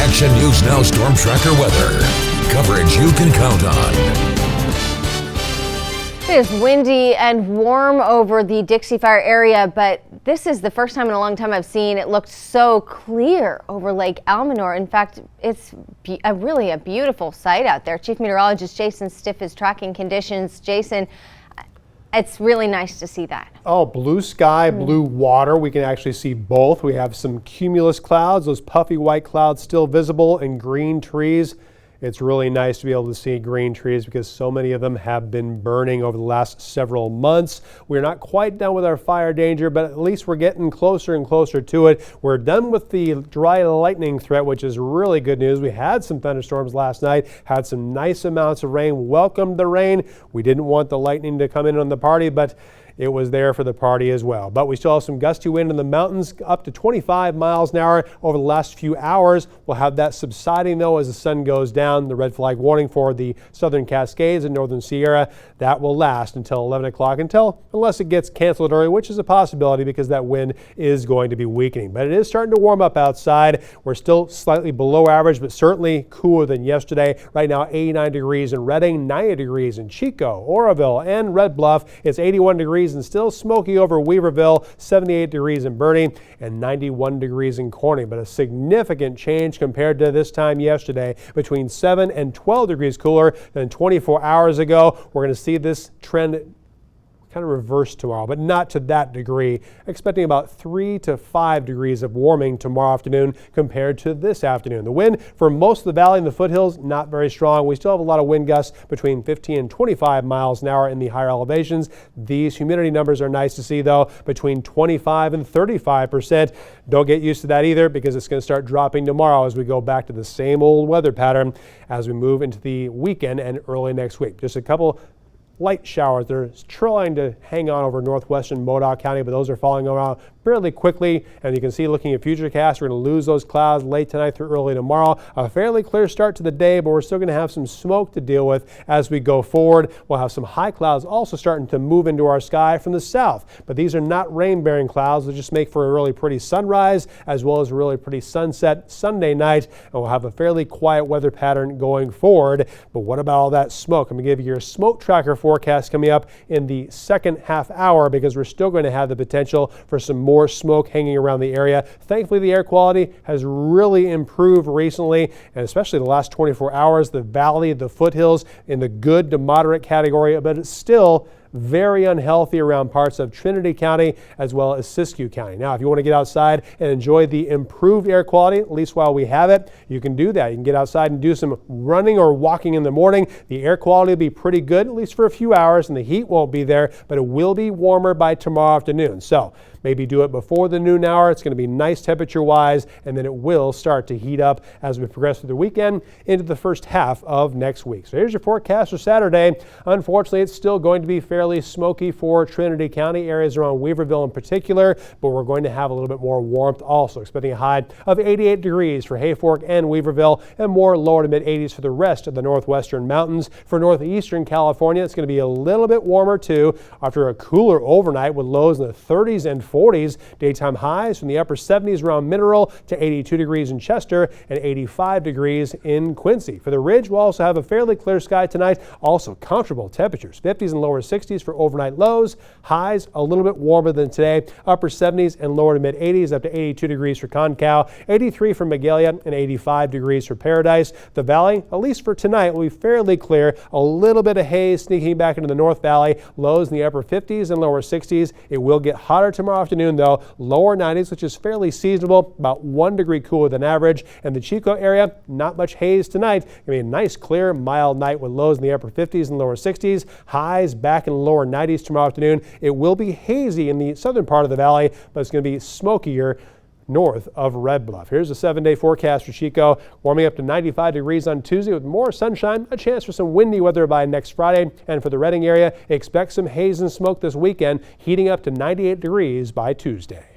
Action News Now Storm Tracker weather. Coverage you can count on. It is windy and warm over the Dixie Fire area, but this is the first time in a long time I've seen it look so clear over Lake Almanor. In fact, it's really a beautiful sight out there. Chief Meteorologist Jason Stiff is tracking conditions. Jason, it's really nice to see that. Oh, blue sky, blue water. We can actually see both. We have some cumulus clouds, those puffy white clouds still visible, and green trees. It's really nice to be able to see green trees because so many of them have been burning over the last several months. We're not quite done with our fire danger, but at least we're getting closer and closer to it. We're done with the dry lightning threat, which is really good news. We had some thunderstorms last night, had some nice amounts of rain, welcomed the rain. We didn't want the lightning to come in on the party, but it was there for the party as well. But we still have some gusty wind in the mountains up to 25 miles an hour over the last few hours. We'll have that subsiding though as the sun goes down. The red flag warning for the southern Cascades and northern Sierra, that will last until 11 o'clock unless it gets canceled early, which is a possibility because that wind is going to be weakening. But it is starting to warm up outside. We're still slightly below average, but certainly cooler than yesterday. Right now 89 degrees in Redding, 90 degrees in Chico, Oroville, and Red Bluff. It's 81 degrees and still smoky over Weaverville, 78 degrees in Bernie, and 91 degrees in Corning. But a significant change compared to this time yesterday, between 7 and 12 degrees cooler than 24 hours ago. We're going to see this trend kind of reverse tomorrow, but not to that degree. Expecting about 3 to 5 degrees of warming tomorrow afternoon compared to this afternoon. The wind for most of the valley and the foothills, not very strong. We still have a lot of wind gusts between 15 and 25 miles an hour in the higher elevations. These humidity numbers are nice to see though, between 25 and 35%. Don't get used to that either because it's going to start dropping tomorrow as we go back to the same old weather pattern as we move into the weekend and early next week. Just a couple light showers. They're trying to hang on over northwestern Modoc County, but those are falling around fairly quickly. And you can see looking at FUTURECAST, we're going to lose those clouds late tonight through early tomorrow. A fairly clear start to the day, but we're still going to have some smoke to deal with as we go forward. We'll have some high clouds also starting to move into our sky from the south, but these are not rain-bearing clouds. They just make for a really pretty sunrise as well as a really pretty sunset Sunday night, and we'll have a fairly quiet weather pattern going forward. But what about all that smoke? I'm going to give you your smoke tracker forecast coming up in the second half hour because we're still going to have the potential for some more smoke hanging around the area. Thankfully, the air quality has really improved recently, and especially the last 24 hours. The valley, the foothills in the good to moderate category, but it's still very unhealthy around parts of Trinity County as well as Siskiyou County. Now, if you want to get outside and enjoy the improved air quality, at least while we have it, you can do that. You can get outside and do some running or walking in the morning. The air quality will be pretty good, at least for a few hours, and the heat won't be there, but it will be warmer by tomorrow afternoon. So maybe do it before the noon hour. It's going to be nice temperature-wise, and then it will start to heat up as we progress through the weekend into the first half of next week. So here's your forecast for Saturday. Unfortunately, it's still going to be fairly smoky for Trinity County, areas around Weaverville in particular, but we're going to have a little bit more warmth also. Expecting a high of 88 degrees for Hayfork and Weaverville, and more lower to mid-80s for the rest of the northwestern mountains. For northeastern California, it's going to be a little bit warmer too after a cooler overnight with lows in the 30s and 40s. Daytime highs from the upper 70s around Mineral to 82 degrees in Chester and 85 degrees in Quincy. For the Ridge, we'll also have a fairly clear sky tonight. Also comfortable temperatures, 50s and lower 60s for overnight lows. Highs a little bit warmer than today, upper 70s and lower to mid 80s up to 82 degrees for Concow, 83 for Magalia, and 85 degrees for Paradise. The Valley, at least for tonight, will be fairly clear. A little bit of haze sneaking back into the North Valley. Lows in the upper 50s and lower 60s. It will get hotter tomorrow afternoon though, lower 90s, which is fairly seasonable, about 1 degree cooler than average. And the Chico area, not much haze tonight. Going to be a nice, clear, mild night with lows in the upper 50s and lower 60s. Highs back in the lower 90s tomorrow afternoon. It will be hazy in the southern part of the valley, but it's going to be smokier north of Red Bluff. Here's a 7-day forecast for Chico, warming up to 95 degrees on Tuesday with more sunshine, a chance for some windy weather by next Friday. And for the Redding area, expect some haze and smoke this weekend, heating up to 98 degrees by Tuesday.